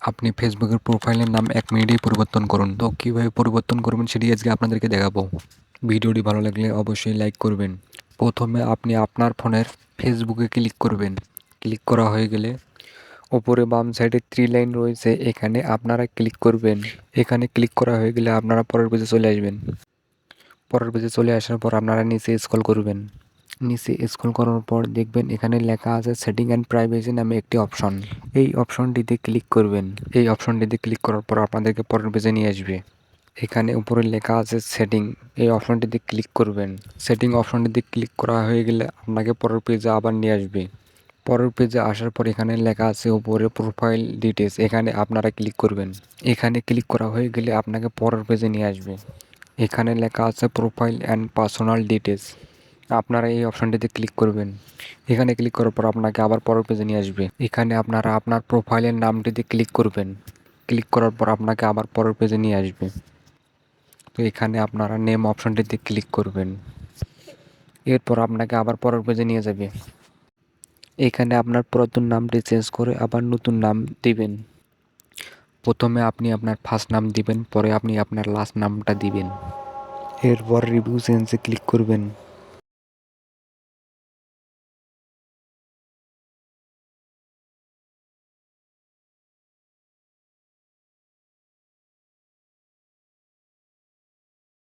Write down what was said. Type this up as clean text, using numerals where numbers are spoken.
আপনি ফেসবুকের প্রোফাইলের নাম 1 মিনিটেই পরিবর্তন করুন। তো কীভাবে পরিবর্তন করবেন সেটি আজকে আপনাদেরকে দেখাবো। ভিডিওটি ভালো লাগলে অবশ্যই লাইক করবেন। প্রথমে আপনি আপনার ফোনের ফেসবুকে ক্লিক করবেন। ক্লিক করা হয়ে গেলে ওপরে বাম সাইডে 3 লাইন রয়েছে, এখানে আপনারা ক্লিক করবেন। এখানে ক্লিক করা হয়ে গেলে আপনারা পরের পেজে চলে আসবেন। পরের পেজে চলে আসার পর আপনারা নিচে স্ক্রল করবেন। নিচে স্ক্রল করার পর দেখবেন এখানে লেখা আছে সেটিং অ্যান্ড প্রাইভেসি নামে একটি অপশন। এই অপশনটিতে ক্লিক করবেন। এই অপশনটিতে ক্লিক করার পর আপনাদেরকে পরের পেজে নিয়ে আসবে। এখানে উপরে লেখা আছে সেটিং, এই অপশনটিতে ক্লিক করবেন। সেটিং অপশনটিতে ক্লিক করা হয়ে গেলে আপনাকে পরের পেজে আবার নিয়ে আসবে। পরের পেজে আসার পর এখানে লেখা আছে উপরে প্রোফাইল ডিটেলস, এখানে আপনারা ক্লিক করবেন। এখানে ক্লিক করা হয়ে গেলে আপনাকে পরের পেজে নিয়ে আসবে। এখানে লেখা আছে প্রোফাইল অ্যান্ড পার্সোনাল ডিটেলস, আপনারা এই অপশনটিতে ক্লিক করবেন। এখানে ক্লিক করার পর আপনাকে আবার পরের পেজে নিয়ে আসবে। এখানে আপনারা আপনার প্রোফাইলের নামটিতে ক্লিক করবেন। ক্লিক করার পর আপনাকে আবার পরের পেজে নিয়ে আসবে। তো এখানে আপনারা নেম অপশনটিতে ক্লিক করবেন। এরপর আপনাকে আবার পরের পেজে নিয়ে যাবে। এখানে আপনার পুরাতন নামটি চেঞ্জ করে আবার নতুন নাম দিবেন। প্রথমে আপনি আপনার ফার্স্ট নাম দিবেন, পরে আপনি আপনার লাস্ট নামটা দিবেন। এরপর রিভিউ চেঞ্জে ক্লিক করবেন।